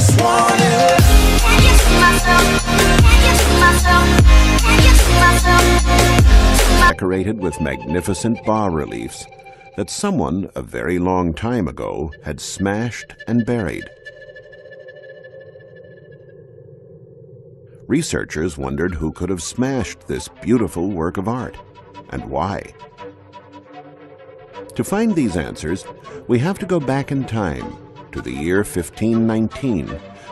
just want it. Can you see myself? Can you see myself? Can you see myself? Decorated with magnificent bas-reliefs that someone a very long time ago had smashed and buried. Researchers wondered who could have smashed this beautiful work of art, and why. To find these answers, we have to go back in time to the year 1519,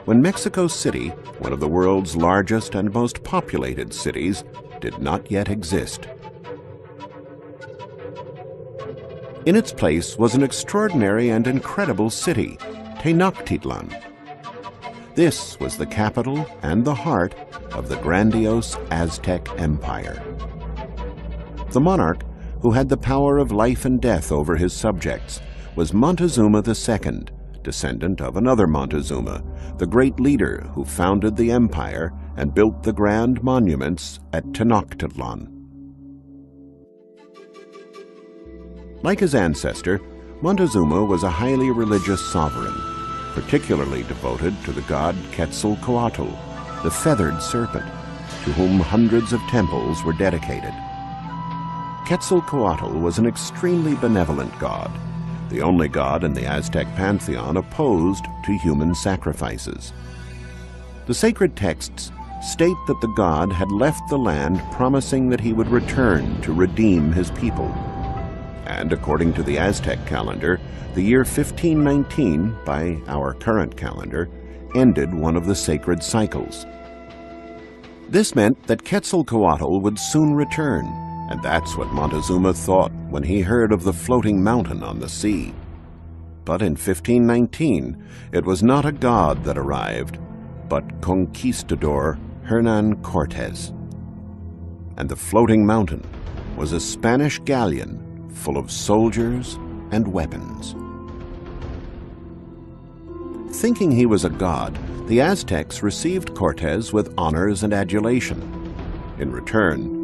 when Mexico City, one of the world's largest and most populated cities, did not yet exist. In its place was an extraordinary and incredible city, Tenochtitlan. This was the capital and the heart of the grandiose Aztec Empire. The monarch, who had the power of life and death over his subjects, was Montezuma II, descendant of another Montezuma, the great leader who founded the empire and built the grand monuments at Tenochtitlan. Like his ancestor, Montezuma was a highly religious sovereign, particularly devoted to the god Quetzalcoatl, the feathered serpent, to whom hundreds of temples were dedicated. Quetzalcoatl was an extremely benevolent god, the only god in the Aztec pantheon opposed to human sacrifices. The sacred texts state that the god had left the land promising that he would return to redeem his people. And according to the Aztec calendar, the year 1519, by our current calendar, ended one of the sacred cycles. This meant that Quetzalcoatl would soon return, and that's what Montezuma thought when he heard of the floating mountain on the sea. But in 1519, it was not a god that arrived, but conquistador Hernán Cortés. And the floating mountain was a Spanish galleon full of soldiers and weapons. Thinking he was a god, the Aztecs received Cortés with honors and adulation. In return,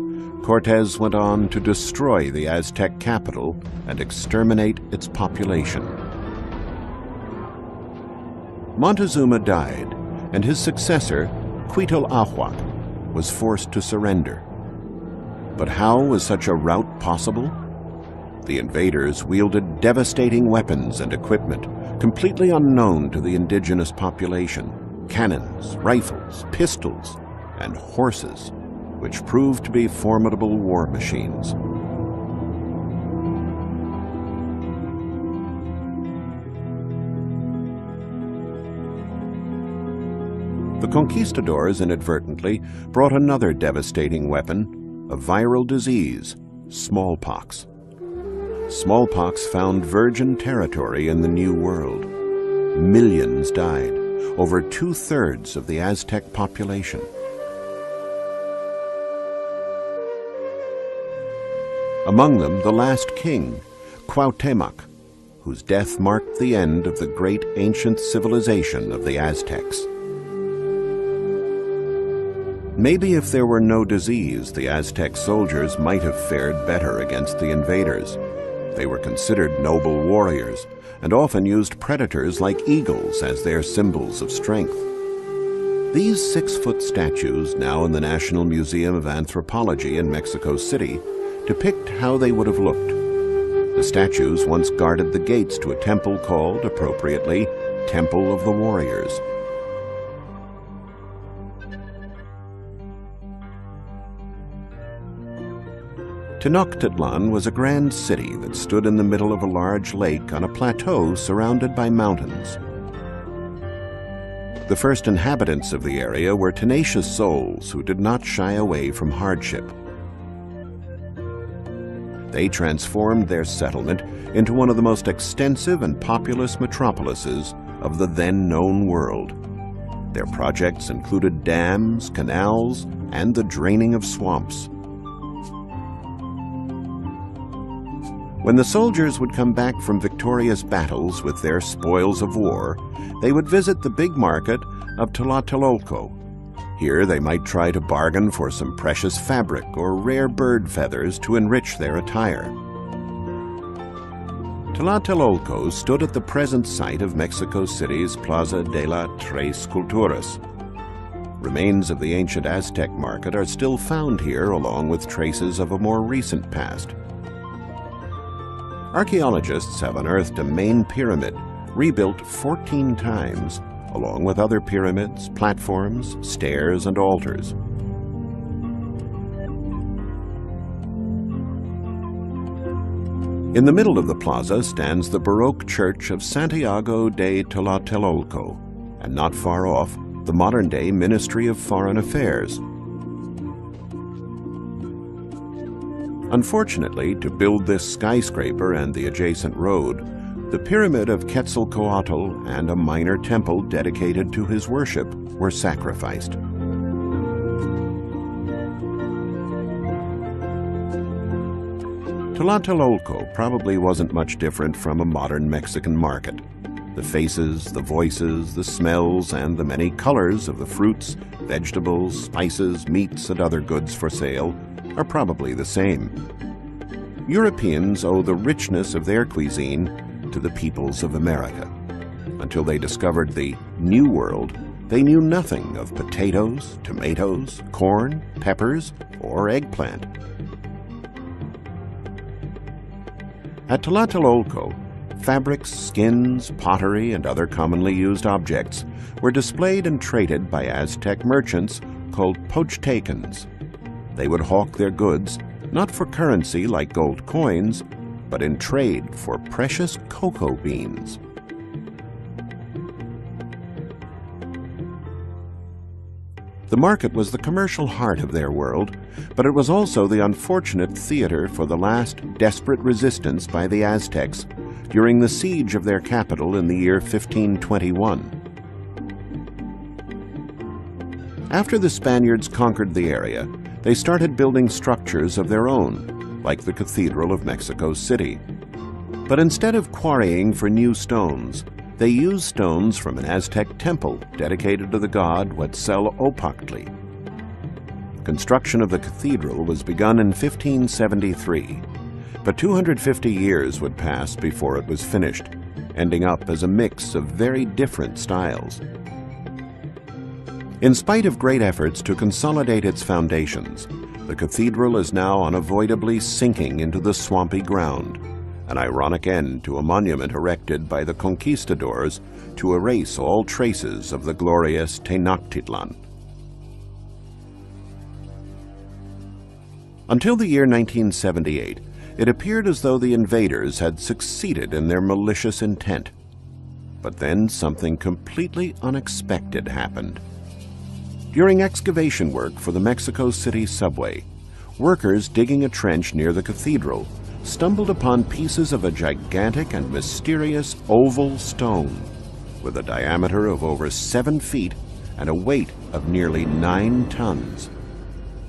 Cortés went on to destroy the Aztec capital and exterminate its population. Montezuma died, and his successor, Cuitlahuac, was forced to surrender. But how was such a rout possible? The invaders wielded devastating weapons and equipment completely unknown to the indigenous population: cannons, rifles, pistols, and horses, which proved to be formidable war machines. The conquistadors inadvertently brought another devastating weapon, a viral disease, smallpox. Smallpox found virgin territory in the New World. Millions died, over 2/3 of the Aztec population. Among them, the last king, Cuauhtémoc, whose death marked the end of the great ancient civilization of the Aztecs. Maybe if there were no disease, the Aztec soldiers might have fared better against the invaders. They were considered noble warriors and often used predators like eagles as their symbols of strength. These 6-foot statues, now in the National Museum of Anthropology in Mexico City, depict how they would have looked. The statues once guarded the gates to a temple called, appropriately, Temple of the Warriors. Tenochtitlan was a grand city that stood in the middle of a large lake on a plateau surrounded by mountains. The first inhabitants of the area were tenacious souls who did not shy away from hardship. They transformed their settlement into one of the most extensive and populous metropolises of the then-known world. Their projects included dams, canals, and the draining of swamps. When the soldiers would come back from victorious battles with their spoils of war, they would visit the big market of Tlatelolco. Here they might try to bargain for some precious fabric or rare bird feathers to enrich their attire. Tlatelolco stood at the present site of Mexico City's Plaza de la Tres Culturas. Remains of the ancient Aztec market are still found here, along with traces of a more recent past. Archaeologists have unearthed a main pyramid, rebuilt 14 times, along with other pyramids, platforms, stairs, and altars. In the middle of the plaza stands the Baroque church of Santiago de Tlatelolco, and not far off, the modern-day Ministry of Foreign Affairs. Unfortunately, to build this skyscraper and the adjacent road, the pyramid of Quetzalcoatl and a minor temple dedicated to his worship were sacrificed. Tlatelolco probably wasn't much different from a modern Mexican market. The faces, the voices, the smells, and the many colors of the fruits, vegetables, spices, meats, and other goods for sale are probably the same. Europeans owe the richness of their cuisine to the peoples of America. Until they discovered the New World, they knew nothing of potatoes, tomatoes, corn, peppers, or eggplant. At Tlatelolco, fabrics, skins, pottery, and other commonly used objects were displayed and traded by Aztec merchants called Pochtecans. They would hawk their goods not for currency like gold coins, but in trade for precious cocoa beans. The market was the commercial heart of their world, but it was also the unfortunate theater for the last desperate resistance by the Aztecs during the siege of their capital in the year 1521. After the Spaniards conquered the area, they started building structures of their own, like the Cathedral of Mexico City. But instead of quarrying for new stones, they used stones from an Aztec temple dedicated to the god Quetzalcoatl. Construction of the cathedral was begun in 1573, but 250 years would pass before it was finished, ending up as a mix of very different styles. In spite of great efforts to consolidate its foundations, the cathedral is now unavoidably sinking into the swampy ground, an ironic end to a monument erected by the conquistadors to erase all traces of the glorious Tenochtitlan. Until the year 1978, it appeared as though the invaders had succeeded in their malicious intent. But then something completely unexpected happened. During excavation work for the Mexico City subway, workers digging a trench near the cathedral stumbled upon pieces of a gigantic and mysterious oval stone with a diameter of over 7 feet and a weight of nearly 9 tons.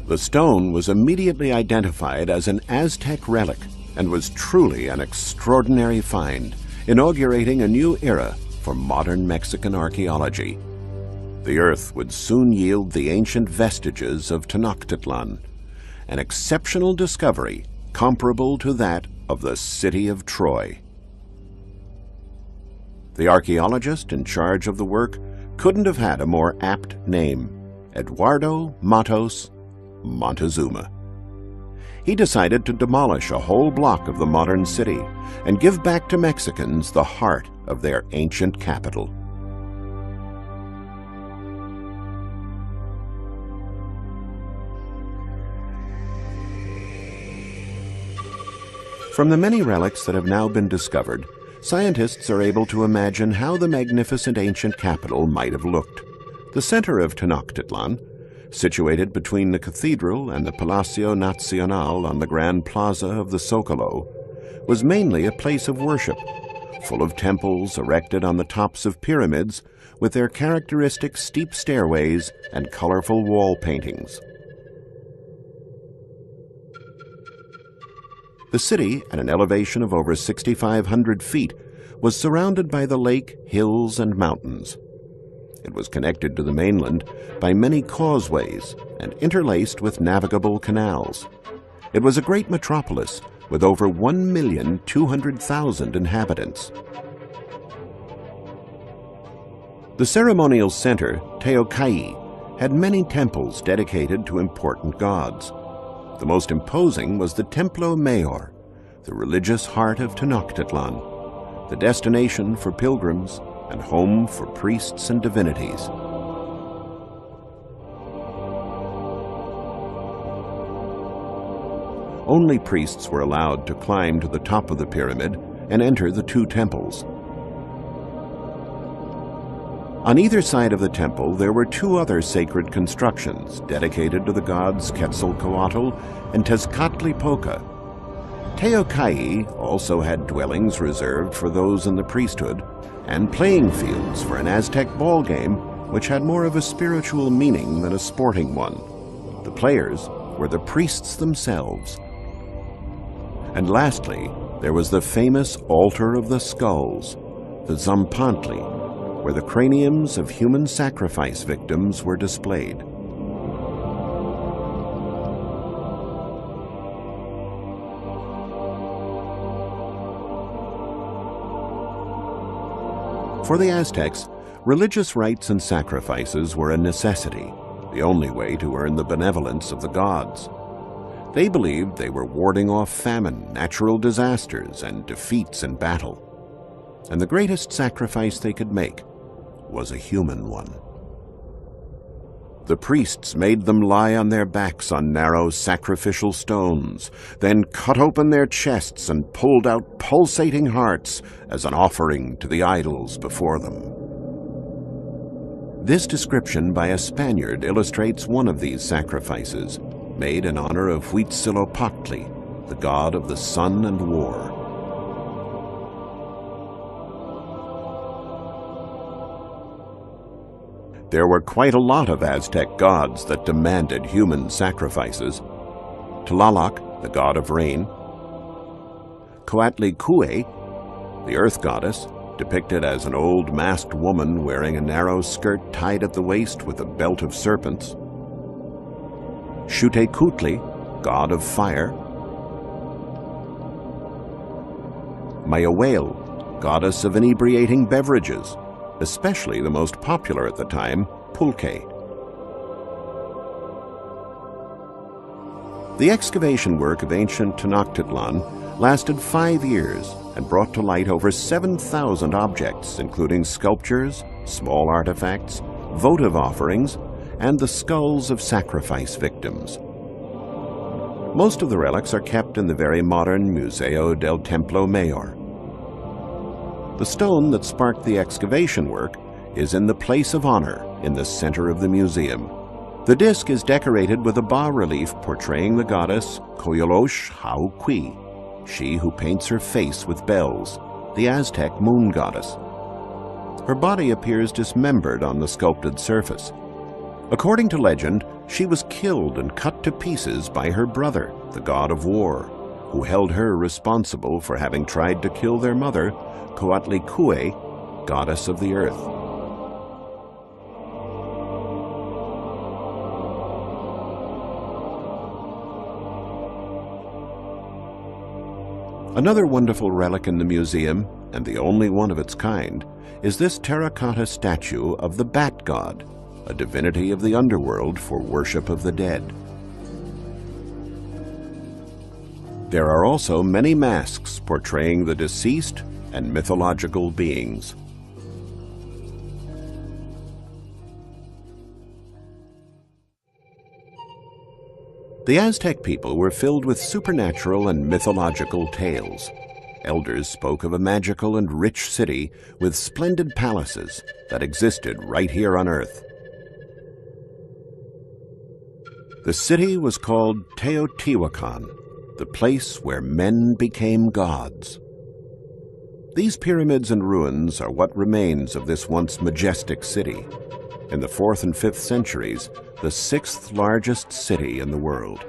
The stone was immediately identified as an Aztec relic and was truly an extraordinary find, inaugurating a new era for modern Mexican archaeology. The earth would soon yield the ancient vestiges of Tenochtitlan, an exceptional discovery comparable to that of the city of Troy. The archaeologist in charge of the work couldn't have had a more apt name: Eduardo Matos Montezuma. He decided to demolish a whole block of the modern city and give back to Mexicans the heart of their ancient capital. From the many relics that have now been discovered, scientists are able to imagine how the magnificent ancient capital might have looked. The center of Tenochtitlan, situated between the cathedral and the Palacio Nacional on the Grand Plaza of the Zocalo, was mainly a place of worship, full of temples erected on the tops of pyramids with their characteristic steep stairways and colorful wall paintings. The city, at an elevation of over 6,500 feet, was surrounded by the lake, hills, and mountains. It was connected to the mainland by many causeways and interlaced with navigable canals. It was a great metropolis, with over 1,200,000 inhabitants. The ceremonial center, Teocalli, had many temples dedicated to important gods. The most imposing was the Templo Mayor, the religious heart of Tenochtitlan, the destination for pilgrims and home for priests and divinities. Only priests were allowed to climb to the top of the pyramid and enter the two temples. On either side of the temple, there were two other sacred constructions dedicated to the gods Quetzalcoatl and Tezcatlipoca. Teocalli also had dwellings reserved for those in the priesthood and playing fields for an Aztec ball game, which had more of a spiritual meaning than a sporting one. The players were the priests themselves. And lastly, there was the famous Altar of the Skulls, the Zompantli, where the craniums of human sacrifice victims were displayed. For the Aztecs, religious rites and sacrifices were a necessity, the only way to earn the benevolence of the gods. They believed they were warding off famine, natural disasters, and defeats in battle. And the greatest sacrifice they could make was a human one. The priests made them lie on their backs on narrow sacrificial stones, then cut open their chests and pulled out pulsating hearts as an offering to the idols before them. This description by a Spaniard illustrates one of these sacrifices, made in honor of Huitzilopochtli, the god of the sun and war. There were quite a lot of Aztec gods that demanded human sacrifices. Tlaloc, the god of rain. Coatlicue, the earth goddess, depicted as an old masked woman wearing a narrow skirt tied at the waist with a belt of serpents. Xutecutli, god of fire. Mayahuel, goddess of inebriating beverages, especially the most popular at the time, pulque. The excavation work of ancient Tenochtitlan lasted 5 years and brought to light over 7,000 objects, including sculptures, small artifacts, votive offerings, and the skulls of sacrifice victims. Most of the relics are kept in the very modern Museo del Templo Mayor. The stone that sparked the excavation work is in the place of honor in the center of the museum. The disc is decorated with a bas-relief portraying the goddess Coyolosh Hauqui, she who paints her face with bells, the Aztec moon goddess. Her body appears dismembered on the sculpted surface. According to legend, she was killed and cut to pieces by her brother, the god of war, who held her responsible for having tried to kill their mother, Coatlicue, goddess of the earth. Another wonderful relic in the museum, and the only one of its kind, is this terracotta statue of the Bat God, a divinity of the underworld for worship of the dead. There are also many masks portraying the deceased and mythological beings. The Aztec people were filled with supernatural and mythological tales. Elders spoke of a magical and rich city with splendid palaces that existed right here on Earth. The city was called Teotihuacan, the place where men became gods. These pyramids and ruins are what remains of this once majestic city. In the 4th and 5th centuries, the 6th largest city in the world.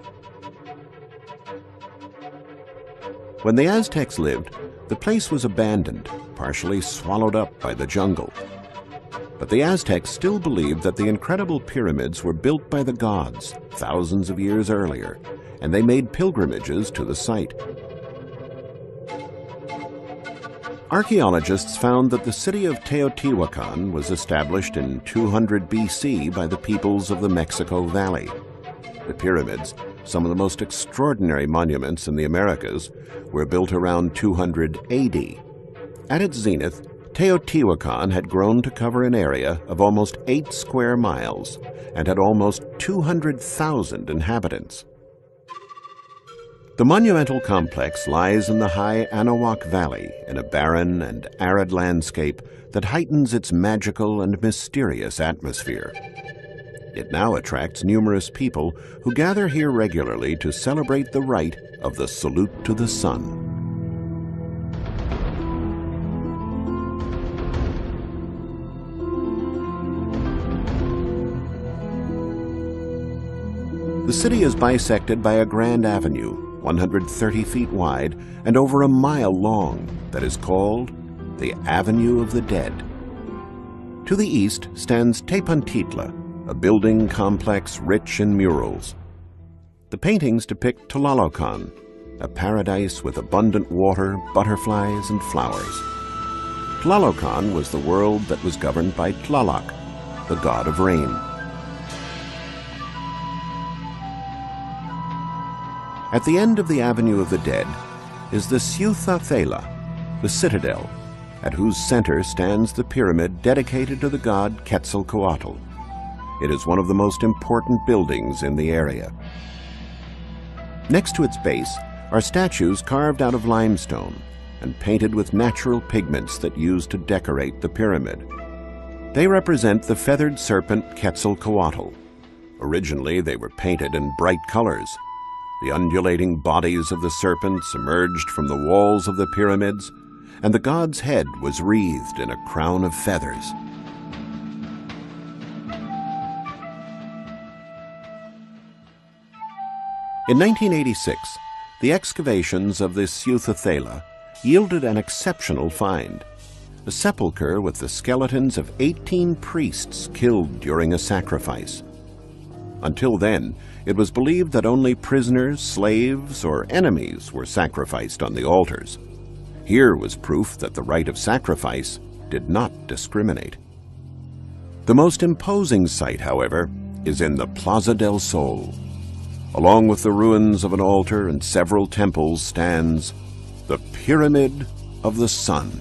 When the Aztecs lived, the place was abandoned, partially swallowed up by the jungle. But the Aztecs still believed that the incredible pyramids were built by the gods thousands of years earlier, and they made pilgrimages to the site. Archaeologists found that the city of Teotihuacan was established in 200 BC by the peoples of the Mexico Valley. The pyramids, some of the most extraordinary monuments in the Americas, were built around 200 AD. At its zenith, Teotihuacan had grown to cover an area of almost 8 square miles and had almost 200,000 inhabitants. The monumental complex lies in the high Anahuac Valley in a barren and arid landscape that heightens its magical and mysterious atmosphere. It now attracts numerous people who gather here regularly to celebrate the rite of the Salute to the Sun. The city is bisected by a grand avenue, 130 feet wide and over a mile long, that is called the Avenue of the Dead. To the east stands Tepantitla, a building complex rich in murals. The paintings depict Tlalocan, a paradise with abundant water, butterflies, and flowers. Tlalocan was the world that was governed by Tlaloc, the god of rain. At the end of the Avenue of the Dead is the Ciutadela, the citadel, at whose center stands the pyramid dedicated to the god Quetzalcoatl. It is one of the most important buildings in the area. Next to its base are statues carved out of limestone and painted with natural pigments that used to decorate the pyramid. They represent the feathered serpent Quetzalcoatl. Originally, they were painted in bright colors. The undulating bodies of the serpents emerged from the walls of the pyramids, and the god's head was wreathed in a crown of feathers. In 1986, the excavations of this Ciutadela yielded an exceptional find, a sepulchre with the skeletons of 18 priests killed during a sacrifice. Until then, it was believed that only prisoners, slaves, or enemies were sacrificed on the altars. Here was proof that the rite of sacrifice did not discriminate. The most imposing sight, however, is in the Plaza del Sol. Along with the ruins of an altar and several temples stands the Pyramid of the Sun.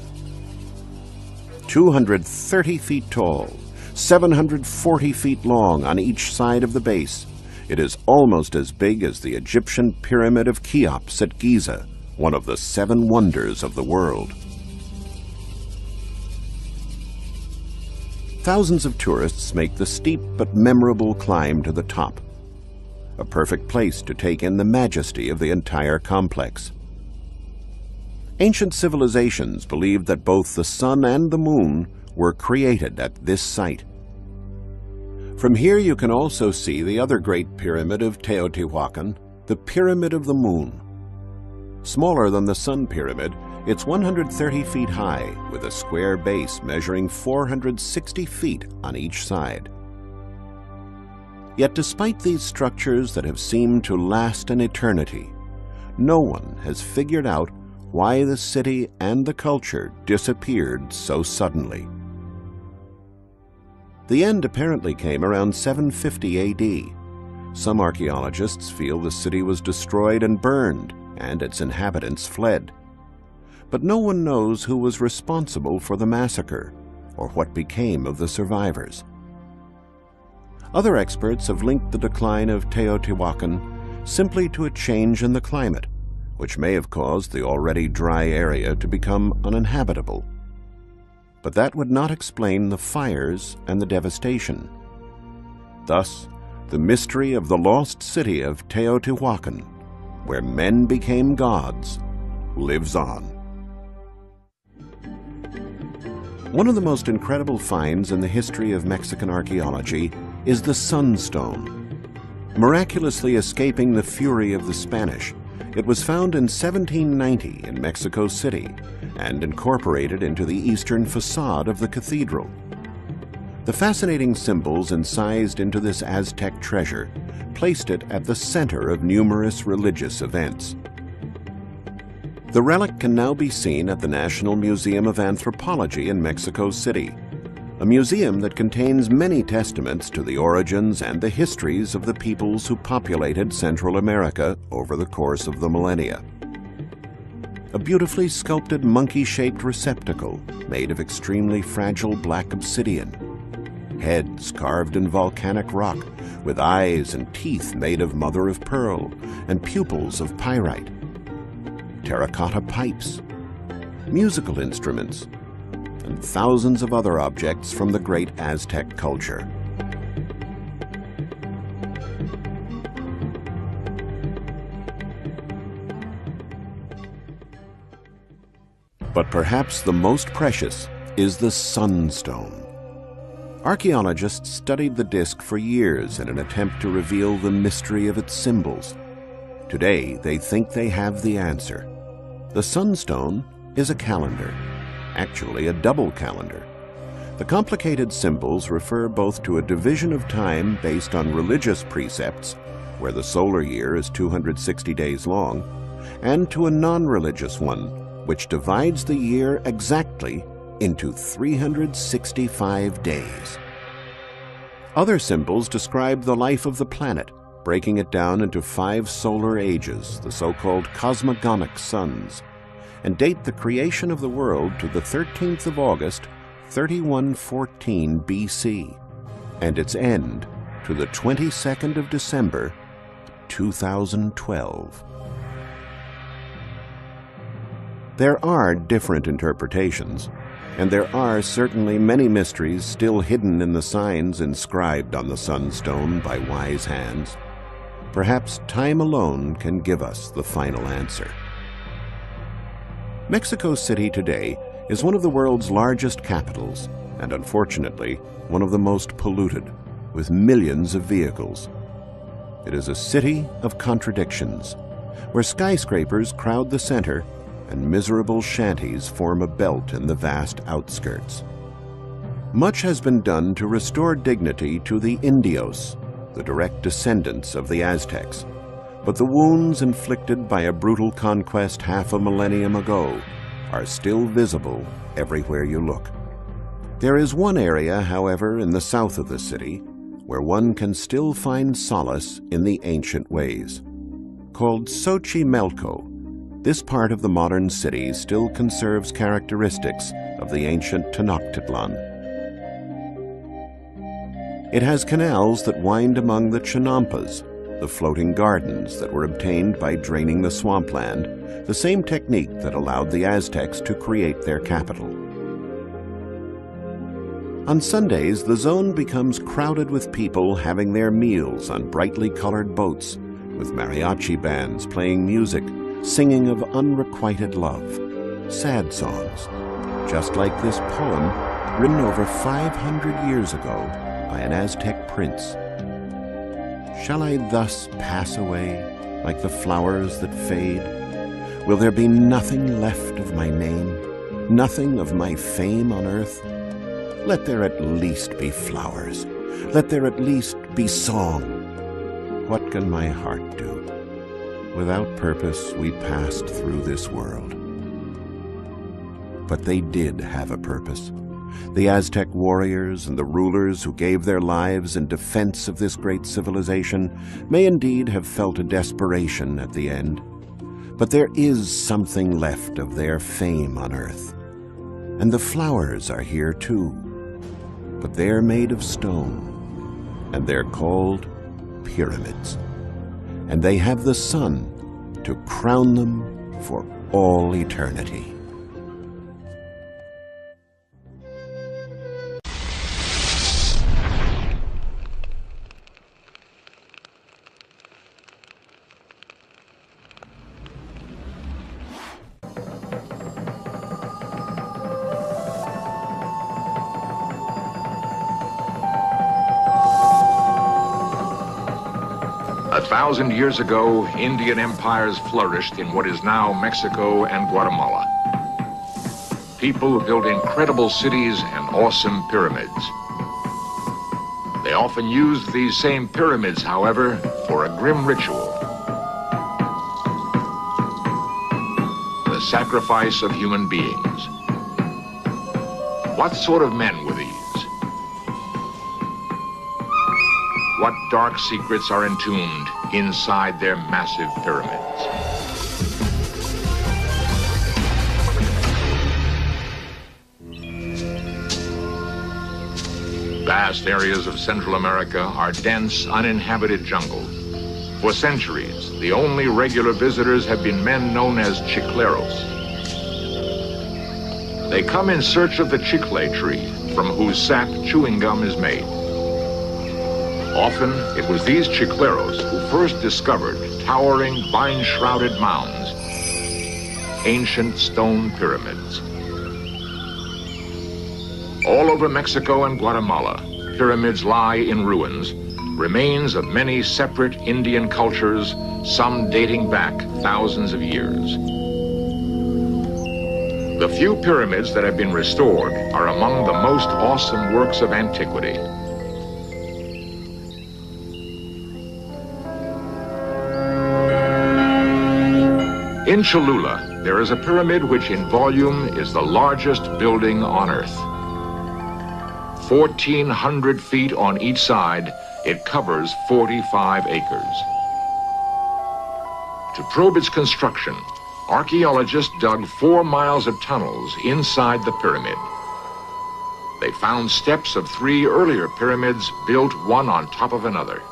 230 feet tall, 740 feet long on each side of the base, it is almost as big as the Egyptian Pyramid of Cheops at Giza, one of the 7 wonders of the world. Thousands of tourists make the steep but memorable climb to the top, a perfect place to take in the majesty of the entire complex. Ancient civilizations believed that both the sun and the moon were created at this site. From here you can also see the other great pyramid of Teotihuacan, the Pyramid of the Moon. Smaller than the Sun Pyramid, it's 130 feet high with a square base measuring 460 feet on each side. Yet despite these structures that have seemed to last an eternity, no one has figured out why the city and the culture disappeared so suddenly. The end apparently came around 750 AD. Some archaeologists feel the city was destroyed and burned, and its inhabitants fled. But no one knows who was responsible for the massacre, or what became of the survivors. Other experts have linked the decline of Teotihuacan simply to a change in the climate, which may have caused the already dry area to become uninhabitable. But that would not explain the fires and the devastation. Thus, the mystery of the lost city of Teotihuacan, where men became gods, lives on. One of the most incredible finds in the history of Mexican archaeology is the Sunstone. Miraculously escaping the fury of the Spanish, it was found in 1790 in Mexico City and incorporated into the eastern facade of the cathedral. The fascinating symbols incised into this Aztec treasure placed it at the center of numerous religious events. The relic can now be seen at the National Museum of Anthropology in Mexico City, a museum that contains many testaments to the origins and the histories of the peoples who populated Central America over the course of the millennia. A beautifully sculpted monkey-shaped receptacle made of extremely fragile black obsidian, heads carved in volcanic rock with eyes and teeth made of mother of pearl and pupils of pyrite, terracotta pipes, musical instruments, and thousands of other objects from the great Aztec culture. But perhaps the most precious is the Sunstone. Archaeologists studied the disk for years in an attempt to reveal the mystery of its symbols. Today, they think they have the answer. The Sunstone is a calendar, actually a double calendar. The complicated symbols refer both to a division of time based on religious precepts, where the solar year is 260 days long, and to a non-religious one, which divides the year exactly into 365 days. Other symbols describe the life of the planet, breaking it down into 5 solar ages, the so-called cosmogonic suns, and date the creation of the world to the 13th of August, 3114 BC, and its end to the 22nd of December, 2012. There are different interpretations, and there are certainly many mysteries still hidden in the signs inscribed on the Sunstone by wise hands. Perhaps time alone can give us the final answer. Mexico City today is one of the world's largest capitals, and unfortunately, one of the most polluted, with millions of vehicles. It is a city of contradictions, where skyscrapers crowd the center and miserable shanties form a belt in the vast outskirts. Much has been done to restore dignity to the Indios, the direct descendants of the Aztecs, but the wounds inflicted by a brutal conquest half a millennium ago are still visible everywhere you look. There is one area, however, in the south of the city, where one can still find solace in the ancient ways. Called Xochimelco, this part of the modern city still conserves characteristics of the ancient Tenochtitlan. It has canals that wind among the chinampas, the floating gardens that were obtained by draining the swampland, the same technique that allowed the Aztecs to create their capital. On Sundays, the zone becomes crowded with people having their meals on brightly colored boats, with mariachi bands playing music, singing of unrequited love, sad songs, just like this poem written over 500 years ago by an Aztec prince. Shall I thus pass away like the flowers that fade? Will there be nothing left of my name, nothing of my fame on earth? Let there at least be flowers. Let there at least be song. What can my heart do? Without purpose, we passed through this world. But they did have a purpose. The Aztec warriors and the rulers who gave their lives in defense of this great civilization may indeed have felt a desperation at the end. But there is something left of their fame on earth. And the flowers are here too. But they're made of stone, and they're called pyramids. And they have the sun to crown them for all eternity. A 1,000 years ago, Indian empires flourished in what is now Mexico and Guatemala. People built incredible cities and awesome pyramids. They often used these same pyramids, however, for a grim ritual. The sacrifice of human beings. What sort of men were these? What dark secrets are entombed inside their massive pyramids? Vast areas of Central America are dense, uninhabited jungle. For centuries, the only regular visitors have been men known as chicleros. They come in search of the chicle tree, from whose sap chewing gum is made. Often, it was these chicleros who first discovered towering, vine-shrouded mounds, ancient stone pyramids. All over Mexico and Guatemala, pyramids lie in ruins, remains of many separate Indian cultures, some dating back thousands of years. The few pyramids that have been restored are among the most awesome works of antiquity. In Cholula, there is a pyramid which in volume is the largest building on Earth. 1,400 feet on each side, it covers 45 acres. To probe its construction, archaeologists dug 4 miles of tunnels inside the pyramid. They found steps of 3 earlier pyramids built one on top of another.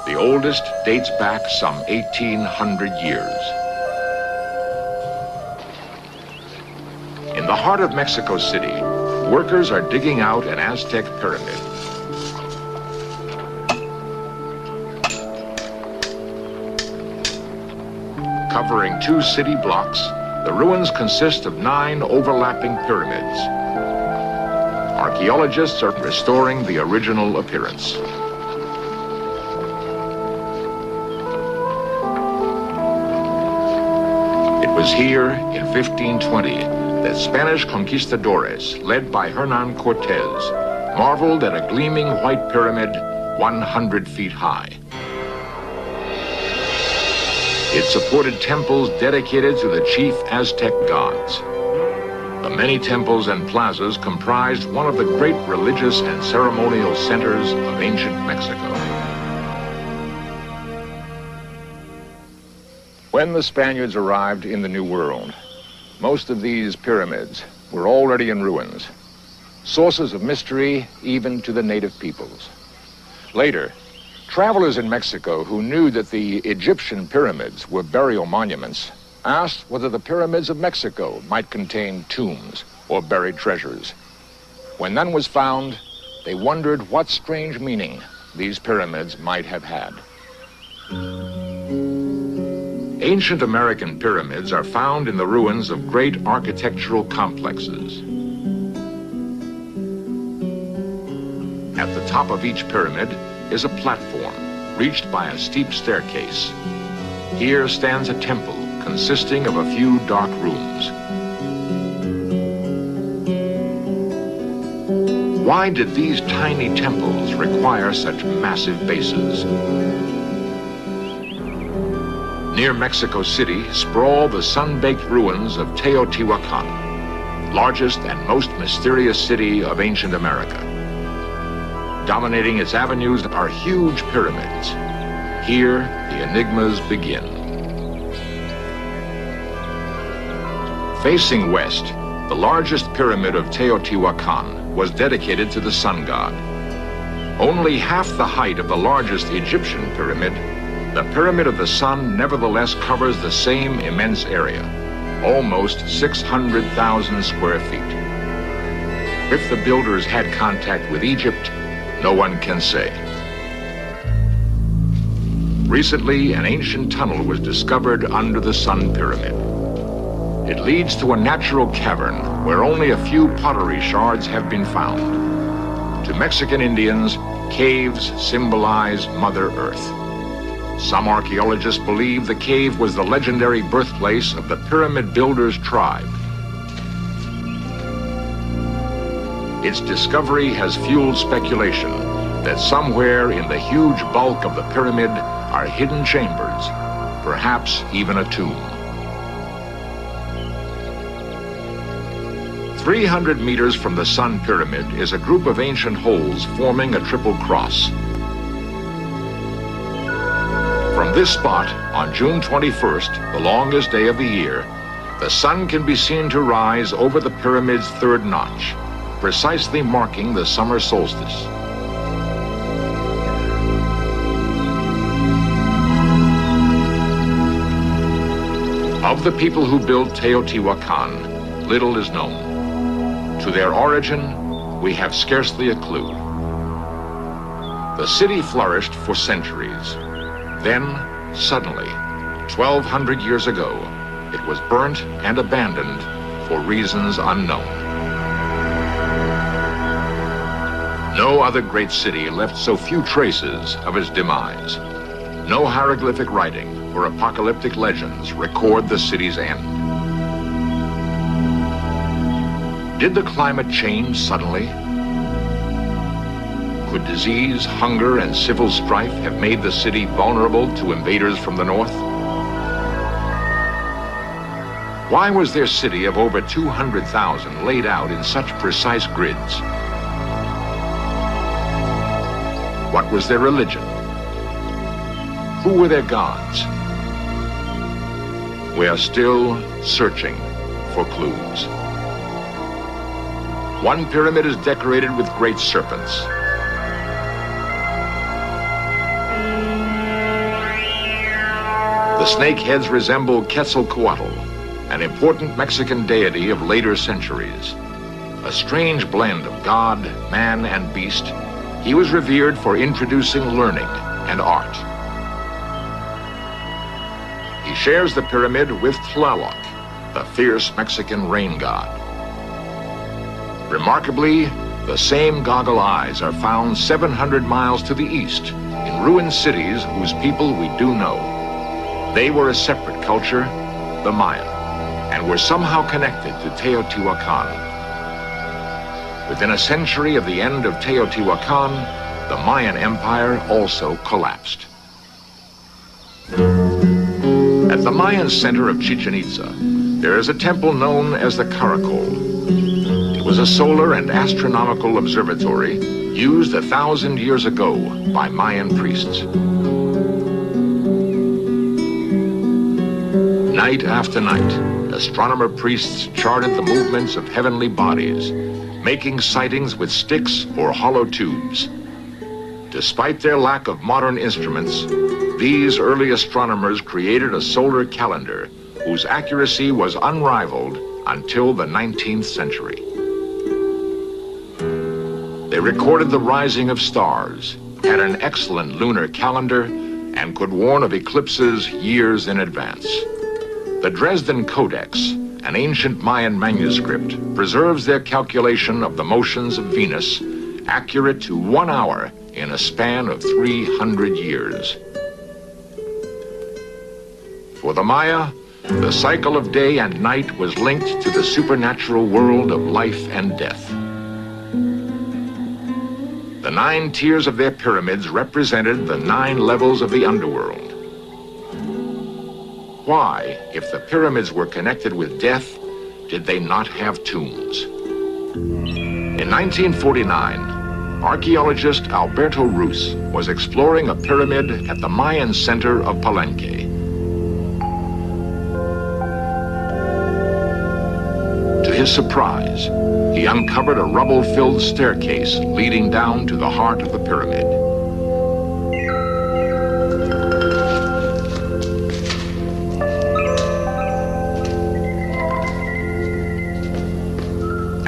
The oldest dates back some 1,800 years. In the heart of Mexico City, workers are digging out an Aztec pyramid. Covering 2 city blocks, the ruins consist of 9 overlapping pyramids. Archaeologists are restoring the original appearance. It was here in 1520 that Spanish conquistadores, led by Hernan Cortez, marveled at a gleaming white pyramid 100 feet high. It supported temples dedicated to the chief Aztec gods. The many temples and plazas comprised one of the great religious and ceremonial centers of ancient Mexico. When the Spaniards arrived in the New World, most of these pyramids were already in ruins, sources of mystery even to the native peoples. Later, travelers in Mexico who knew that the Egyptian pyramids were burial monuments asked whether the pyramids of Mexico might contain tombs or buried treasures. When none was found, they wondered what strange meaning these pyramids might have had. Ancient American pyramids are found in the ruins of great architectural complexes. At the top of each pyramid is a platform reached by a steep staircase. Here stands a temple consisting of a few dark rooms. Why did these tiny temples require such massive bases? Near Mexico City sprawl the sun-baked ruins of Teotihuacan, largest and most mysterious city of ancient America. Dominating its avenues are huge pyramids. Here, the enigmas begin. Facing west, the largest pyramid of Teotihuacan was dedicated to the sun god. Only half the height of the largest Egyptian pyramid, the Pyramid of the Sun nevertheless covers the same immense area, almost 600,000 square feet. If the builders had contact with Egypt, no one can say. Recently, an ancient tunnel was discovered under the Sun Pyramid. It leads to a natural cavern where only a few pottery shards have been found. To Mexican Indians, caves symbolize Mother Earth. Some archaeologists believe the cave was the legendary birthplace of the pyramid builders' tribe. Its discovery has fueled speculation that somewhere in the huge bulk of the pyramid are hidden chambers, perhaps even a tomb. 300 meters from the Sun Pyramid is a group of ancient holes forming a triple cross. From this spot, on June 21st, the longest day of the year, the sun can be seen to rise over the pyramid's third notch, precisely marking the summer solstice. Of the people who built Teotihuacan, little is known. To their origin, we have scarcely a clue. The city flourished for centuries. Then, suddenly, 1,200 years ago, it was burnt and abandoned for reasons unknown. No other great city left so few traces of its demise. No hieroglyphic writing or apocalyptic legends record the city's end. Did the climate change suddenly? Could disease, hunger, and civil strife have made the city vulnerable to invaders from the north? Why was their city of over 200,000 laid out in such precise grids? What was their religion? Who were their gods? We are still searching for clues. One pyramid is decorated with great serpents. The snake heads resemble Quetzalcoatl, an important Mexican deity of later centuries. A strange blend of God, man, and beast, he was revered for introducing learning and art. He shares the pyramid with Tlaloc, the fierce Mexican rain god. Remarkably, the same goggle eyes are found 700 miles to the east in ruined cities whose people we do know. They were a separate culture, the Maya, and were somehow connected to Teotihuacan. Within a century of the end of Teotihuacan, the Mayan Empire also collapsed. At the Mayan center of Chichen Itza, there is a temple known as the Caracol. It was a solar and astronomical observatory used 1,000 years ago by Mayan priests. Night after night, astronomer priests charted the movements of heavenly bodies, making sightings with sticks or hollow tubes. Despite their lack of modern instruments, these early astronomers created a solar calendar whose accuracy was unrivaled until the 19th century. They recorded the rising of stars, had an excellent lunar calendar, and could warn of eclipses years in advance. The Dresden Codex, an ancient Mayan manuscript, preserves their calculation of the motions of Venus, accurate to 1 hour in a span of 300 years. For the Maya, the cycle of day and night was linked to the supernatural world of life and death. The 9 tiers of their pyramids represented the 9 levels of the underworld. Why, if the pyramids were connected with death, did they not have tombs? In 1949, archaeologist Alberto Rus was exploring a pyramid at the Mayan center of Palenque. To his surprise, he uncovered a rubble-filled staircase leading down to the heart of the pyramid.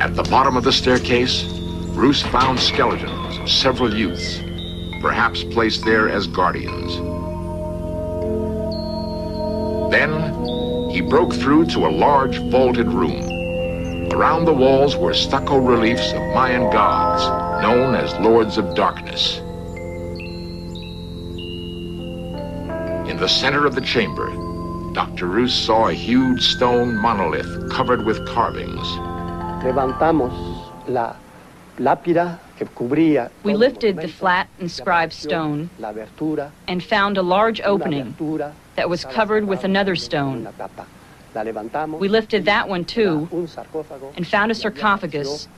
At the bottom of the staircase, Rus found skeletons of several youths, perhaps placed there as guardians. Then, he broke through to a large vaulted room. Around the walls were stucco reliefs of Mayan gods, known as Lords of Darkness. In the center of the chamber, Dr. Rus saw a huge stone monolith covered with carvings. We lifted the flat inscribed stone and found a large opening that was covered with another stone. We lifted that one too and found a sarcophagus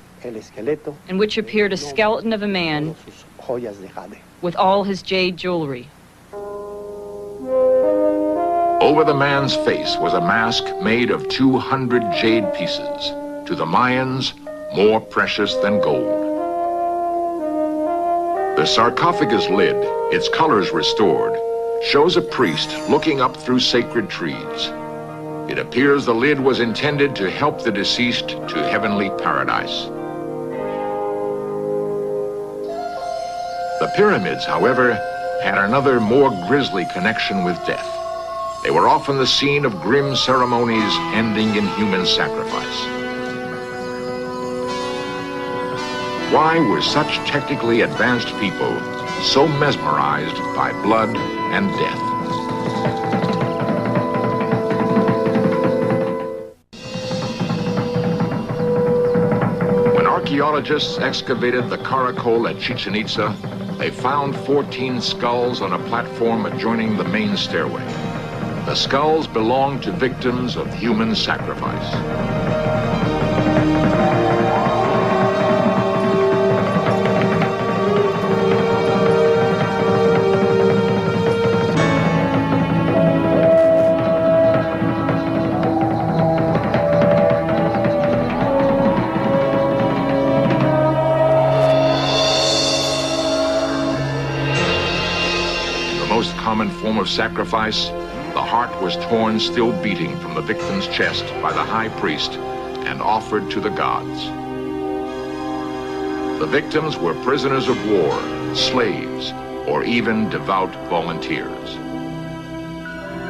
in which appeared a skeleton of a man with all his jade jewelry. Over the man's face was a mask made of 200 jade pieces, to the Mayans more precious than gold. The sarcophagus lid, its colors restored, shows a priest looking up through sacred trees. It appears the lid was intended to help the deceased to heavenly paradise. The pyramids, however, had another more grisly connection with death. They were often the scene of grim ceremonies ending in human sacrifice. Why were such technically advanced people so mesmerized by blood and death? When archaeologists excavated the Caracol at Chichen Itza, they found 14 skulls on a platform adjoining the main stairway. The skulls belonged to victims of human sacrifice. The most common form of sacrifice, the heart was torn, still beating, from the victim's chest by the high priest and offered to the gods. The victims were prisoners of war, slaves, or even devout volunteers.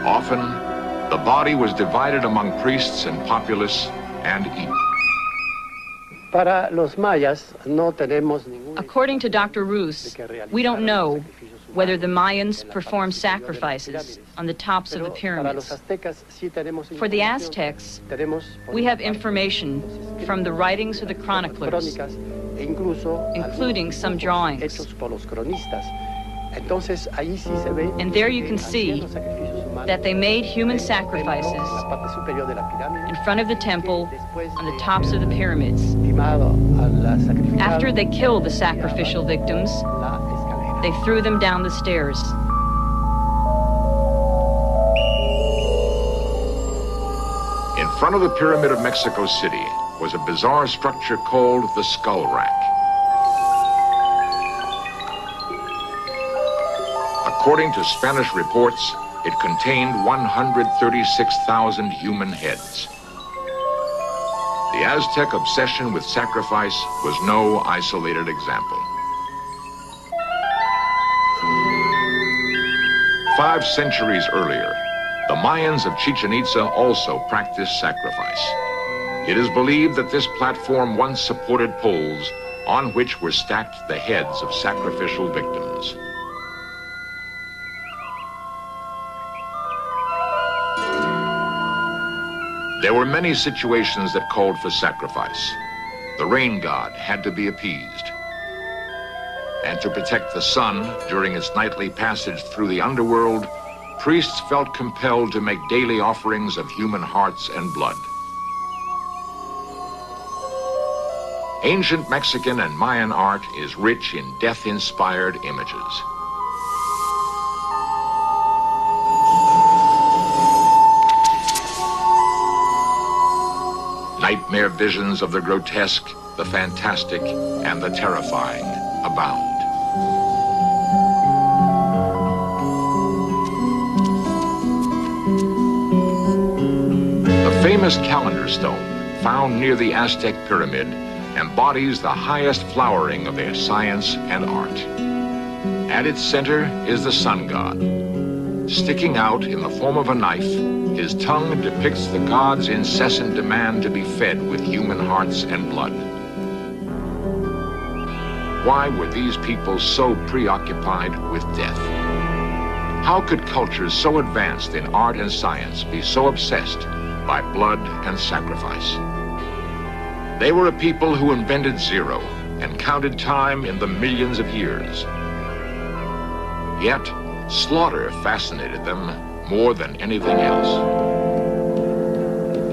Often, the body was divided among priests and populace and eaten. According to Dr. Roos, we don't know whether the Mayans performed sacrifices on the tops of the pyramids. For the Aztecs, we have information from the writings of the chroniclers, including some drawings. And there you can see that they made human sacrifices in front of the temple on the tops of the pyramids. After they killed the sacrificial victims, they threw them down the stairs. In front of the Pyramid of Mexico City was a bizarre structure called the Skull Rack. According to Spanish reports, it contained 136,000 human heads. The Aztec obsession with sacrifice was no isolated example. 5 centuries earlier, the Mayans of Chichen Itza also practiced sacrifice. It is believed that this platform once supported poles on which were stacked the heads of sacrificial victims. There were many situations that called for sacrifice. The rain god had to be appeased. And to protect the sun during its nightly passage through the underworld, priests felt compelled to make daily offerings of human hearts and blood. Ancient Mexican and Mayan art is rich in death-inspired images. Nightmare visions of the grotesque, the fantastic, and the terrifying abound. The famous calendar stone, found near the Aztec pyramid, embodies the highest flowering of their science and art. At its center is the sun god. Sticking out in the form of a knife, his tongue depicts the god's incessant demand to be fed with human hearts and blood. Why were these people so preoccupied with death? How could cultures so advanced in art and science be so obsessed by blood and sacrifice? They were a people who invented zero and counted time in the millions of years. Yet, slaughter fascinated them more than anything else.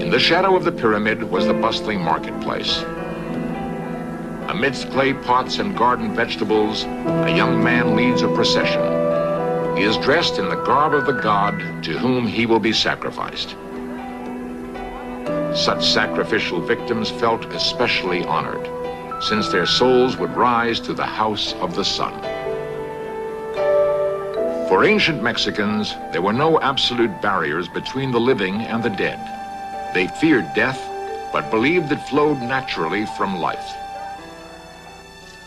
In the shadow of the pyramid was the bustling marketplace. Amidst clay pots and garden vegetables, a young man leads a procession. He is dressed in the garb of the god to whom he will be sacrificed. Such sacrificial victims felt especially honored, since their souls would rise to the house of the sun. For ancient Mexicans, there were no absolute barriers between the living and the dead. They feared death, but believed it flowed naturally from life.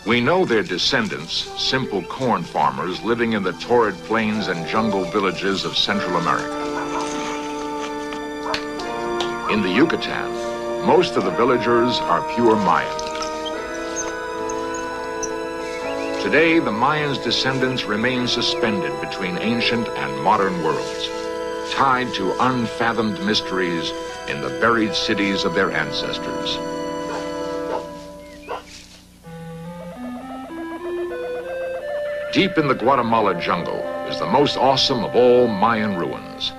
We know their descendants, simple corn farmers living in the torrid plains and jungle villages of Central America. In the Yucatan, most of the villagers are pure Mayan. Today, the Mayans' descendants remain suspended between ancient and modern worlds, tied to unfathomed mysteries in the buried cities of their ancestors. Deep in the Guatemala jungle is the most awesome of all Mayan ruins,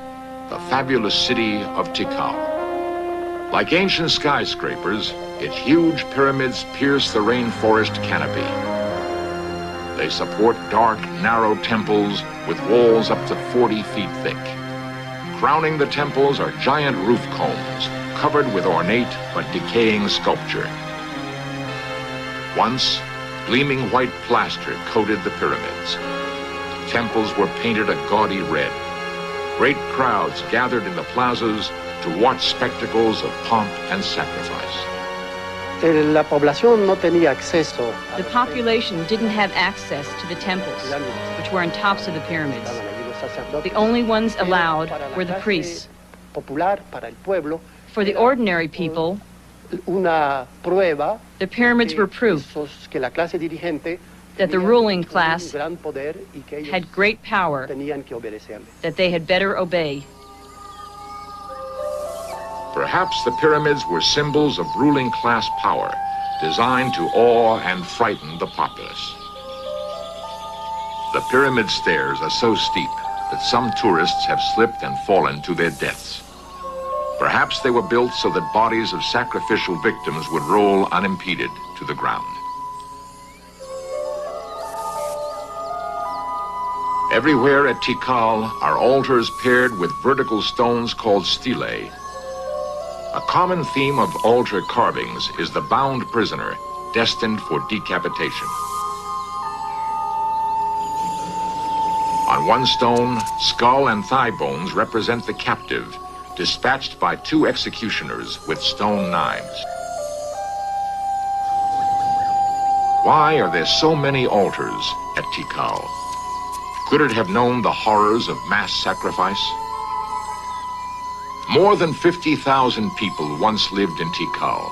the fabulous city of Tikal. Like ancient skyscrapers, its huge pyramids pierce the rainforest canopy. They support dark, narrow temples with walls up to 40 feet thick. Crowning the temples are giant roof cones covered with ornate but decaying sculpture. Once, gleaming white plaster coated the pyramids. Temples were painted a gaudy red. Great crowds gathered in the plazas to watch spectacles of pomp and sacrifice. La población no tenía acceso. The population didn't have access to the temples, which were on tops of the pyramids. The only ones allowed were the priests. For the ordinary people, the pyramids were proof that the ruling class had great power, that they had better obey. Perhaps the pyramids were symbols of ruling class power, designed to awe and frighten the populace. The pyramid stairs are so steep that some tourists have slipped and fallen to their deaths. Perhaps they were built so that bodies of sacrificial victims would roll unimpeded to the ground. Everywhere at Tikal are altars paired with vertical stones called stelae. A common theme of altar carvings is the bound prisoner destined for decapitation. On one stone, skull and thigh bones represent the captive, dispatched by two executioners with stone knives. Why are there so many altars at Tikal? Could it have known the horrors of mass sacrifice? More than 50,000 people once lived in Tikal.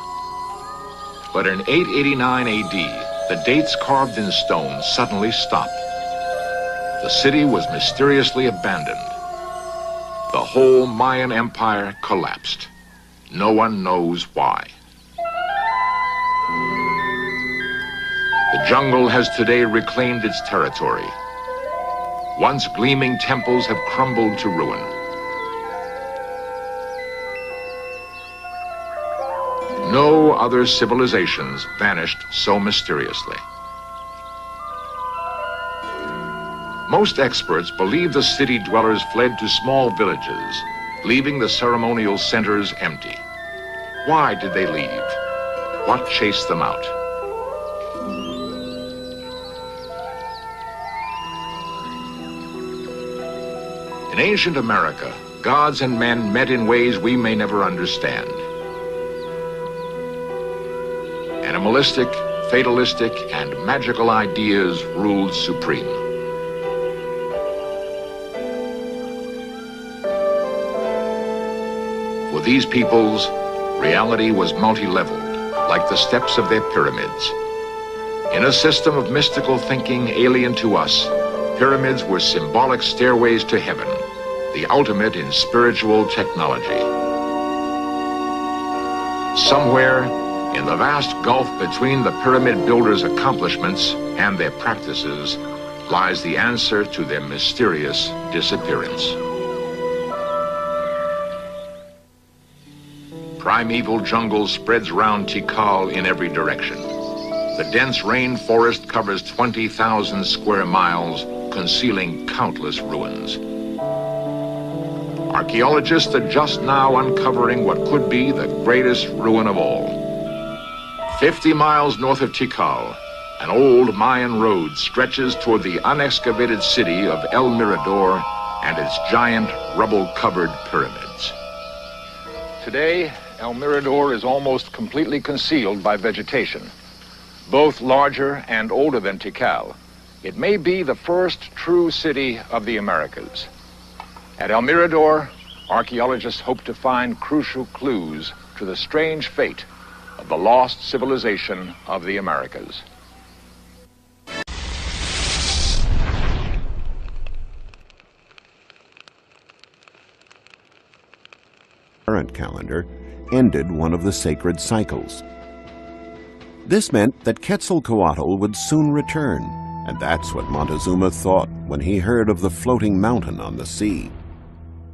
But in 889 AD, the dates carved in stone suddenly stopped. The city was mysteriously abandoned. The whole Mayan empire collapsed. No one knows why. The jungle has today reclaimed its territory. Once gleaming temples have crumbled to ruin. No other civilizations vanished so mysteriously. Most experts believe the city dwellers fled to small villages, leaving the ceremonial centers empty. Why did they leave? What chased them out? In ancient America, gods and men met in ways we may never understand. Animalistic, fatalistic, and magical ideas ruled supreme. For these peoples, reality was multi-leveled, like the steps of their pyramids. In a system of mystical thinking alien to us, pyramids were symbolic stairways to heaven, the ultimate in spiritual technology. Somewhere in the vast gulf between the pyramid builders' accomplishments and their practices lies the answer to their mysterious disappearance. Primeval jungle spreads round Tikal in every direction. The dense rainforest covers 20,000 square miles, concealing countless ruins. Archaeologists are just now uncovering what could be the greatest ruin of all. 50 miles north of Tikal, an old Mayan road stretches toward the unexcavated city of El Mirador and its giant rubble-covered pyramids. Today, El Mirador is almost completely concealed by vegetation. Both larger and older than Tikal, it may be the first true city of the Americas. At El Mirador, archaeologists hope to find crucial clues to the strange fate of the lost civilization of the Americas. Current calendar ended one of the sacred cycles. This meant that Quetzalcoatl would soon return, and that's what Montezuma thought when he heard of the floating mountain on the sea.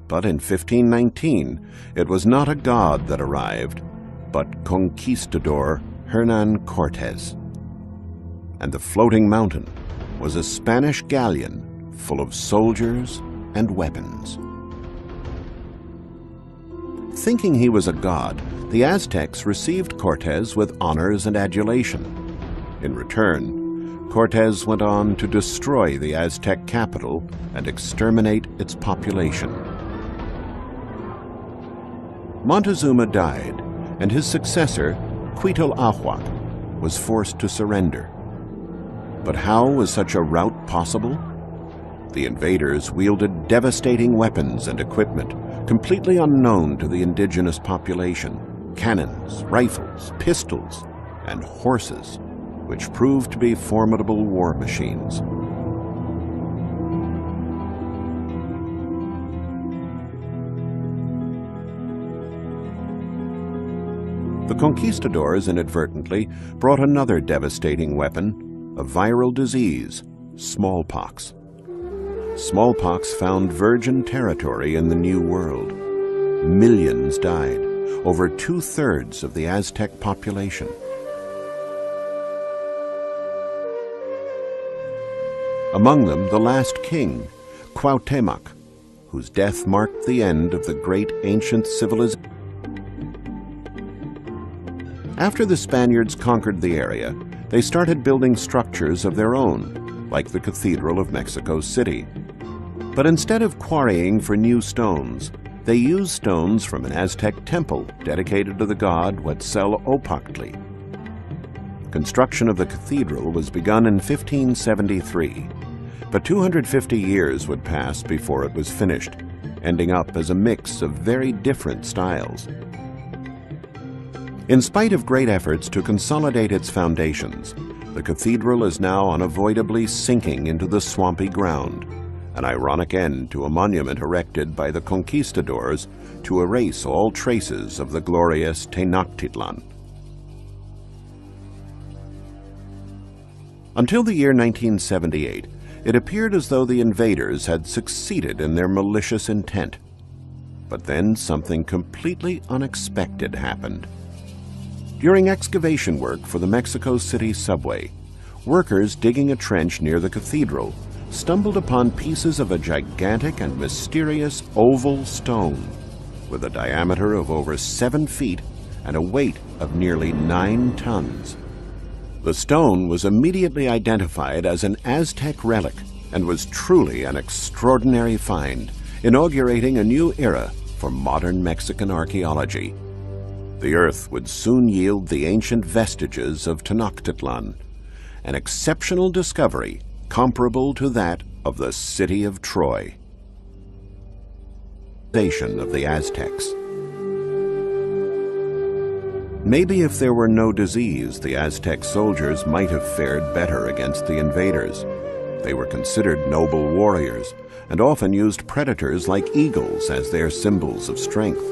But in 1519, it was not a god that arrived, but conquistador Hernan Cortes. And the floating mountain was a Spanish galleon full of soldiers and weapons. Thinking he was a god, the Aztecs received Cortes with honors and adulation. In return, Cortes went on to destroy the Aztec capital and exterminate its population. Montezuma died, and his successor, Cuitlahuac, was forced to surrender. But how was such a rout possible? The invaders wielded devastating weapons and equipment completely unknown to the indigenous population: cannons, rifles, pistols, and horses, which proved to be formidable war machines. The conquistadors inadvertently brought another devastating weapon, a viral disease, smallpox. Smallpox found virgin territory in the New World. Millions died, over 2/3 of the Aztec population. Among them, the last king, Cuauhtémoc, whose death marked the end of the great ancient civilization. After the Spaniards conquered the area, they started building structures of their own, like the Cathedral of Mexico City. But instead of quarrying for new stones, they used stones from an Aztec temple dedicated to the god Huitzilopochtli. Construction of the cathedral was begun in 1573, but 250 years would pass before it was finished, ending up as a mix of very different styles. In spite of great efforts to consolidate its foundations, the cathedral is now unavoidably sinking into the swampy ground, an ironic end to a monument erected by the conquistadors to erase all traces of the glorious Tenochtitlan. Until the year 1978, it appeared as though the invaders had succeeded in their malicious intent. But then something completely unexpected happened. During excavation work for the Mexico City subway, workers digging a trench near the cathedral stumbled upon pieces of a gigantic and mysterious oval stone with a diameter of over 7 feet and a weight of nearly 9 tons. The stone was immediately identified as an Aztec relic and was truly an extraordinary find, inaugurating a new era for modern Mexican archaeology. The earth would soon yield the ancient vestiges of Tenochtitlan, an exceptional discovery comparable to that of the city of Troy. Of the Aztecs. Maybe if there were no disease, the Aztec soldiers might have fared better against the invaders. They were considered noble warriors and often used predators like eagles as their symbols of strength.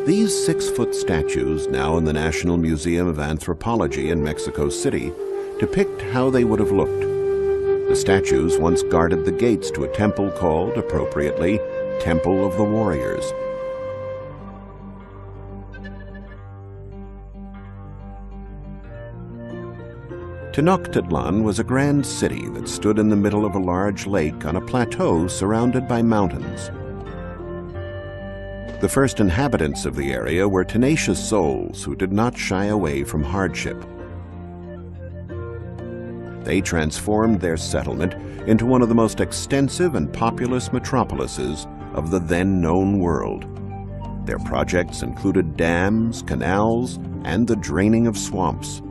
These 6-foot statues, now in the National Museum of Anthropology in Mexico City, depict how they would have looked. The statues once guarded the gates to a temple called, appropriately, Temple of the Warriors. Tenochtitlan was a grand city that stood in the middle of a large lake on a plateau surrounded by mountains. The first inhabitants of the area were tenacious souls who did not shy away from hardship. They transformed their settlement into one of the most extensive and populous metropolises of the then known world. Their projects included dams, canals, and the draining of swamps.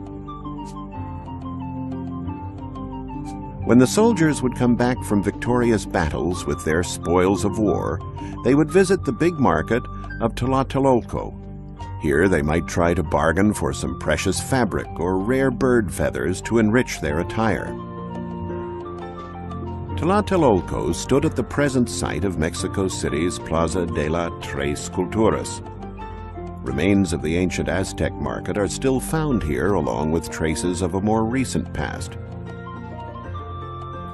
When the soldiers would come back from victorious battles with their spoils of war, they would visit the big market of Tlatelolco. Here they might try to bargain for some precious fabric or rare bird feathers to enrich their attire. Tlatelolco stood at the present site of Mexico City's Plaza de la Tres Culturas. Remains of the ancient Aztec market are still found here, along with traces of a more recent past.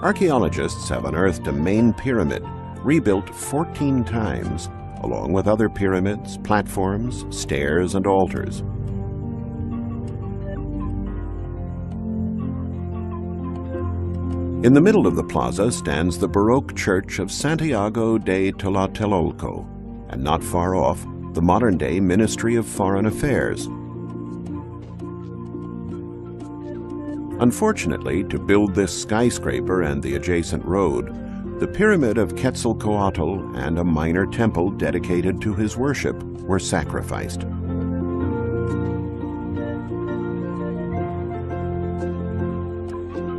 Archaeologists have unearthed a main pyramid, rebuilt 14 times, along with other pyramids, platforms, stairs, and altars. In the middle of the plaza stands the Baroque church of Santiago de Tlatelolco, and not far off, the modern-day Ministry of Foreign Affairs. Unfortunately, to build this skyscraper and the adjacent road, the pyramid of Quetzalcoatl and a minor temple dedicated to his worship were sacrificed.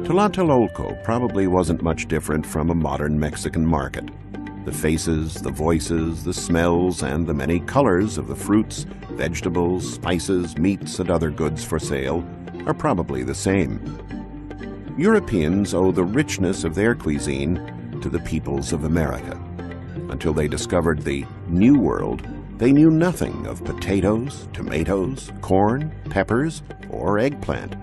Tlatelolco probably wasn't much different from a modern Mexican market. The faces, the voices, the smells, and the many colors of the fruits, vegetables, spices, meats, and other goods for sale are probably the same. Europeans owe the richness of their cuisine to the peoples of America. Until they discovered the New World, they knew nothing of potatoes, tomatoes, corn, peppers, or eggplant.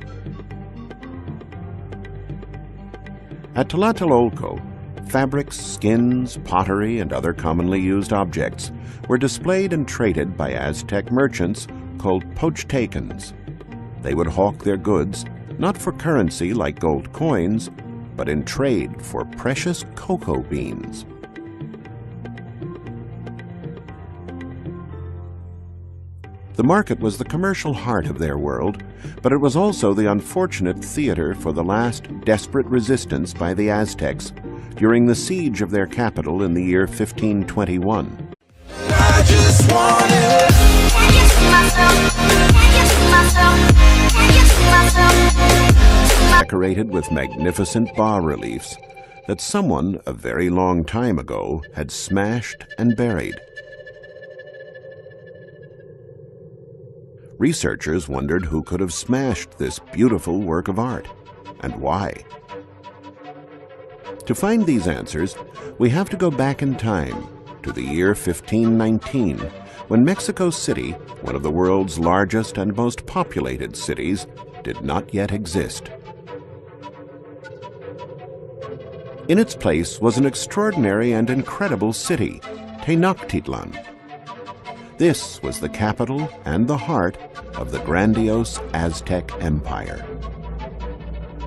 At Tlatelolco, fabrics, skins, pottery, and other commonly used objects were displayed and traded by Aztec merchants called Pochtecans. They would hawk their goods not for currency like gold coins, but in trade for precious cocoa beans. The market was the commercial heart of their world, but it was also the unfortunate theater for the last desperate resistance by the Aztecs during the siege of their capital in the year 1521. I just want it. Can you see myself? Can you see myself? Can you see myself? Decorated with magnificent bas-reliefs that someone a very long time ago had smashed and buried. Researchers wondered who could have smashed this beautiful work of art, and why. To find these answers, we have to go back in time to the year 1519, when Mexico City, one of the world's largest and most populated cities, did not yet exist. In its place was an extraordinary and incredible city, Tenochtitlan. This was the capital and the heart of the grandiose Aztec Empire.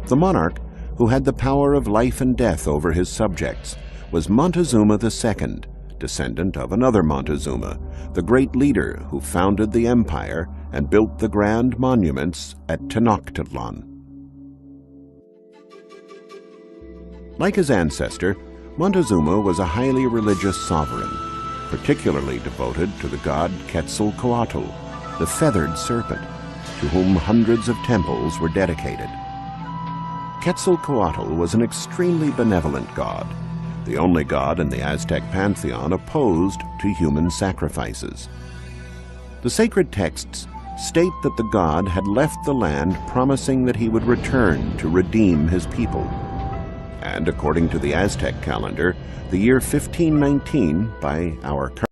The monarch, who had the power of life and death over his subjects, was Montezuma II, descendant of another Montezuma, the great leader who founded the empire and built the grand monuments at Tenochtitlan. Like his ancestor, Montezuma was a highly religious sovereign, particularly devoted to the god Quetzalcoatl, the feathered serpent, to whom hundreds of temples were dedicated. Quetzalcoatl was an extremely benevolent god, the only god in the Aztec pantheon opposed to human sacrifices. The sacred texts state that the god had left the land promising that he would return to redeem his people. And according to the Aztec calendar, the year 1519, by our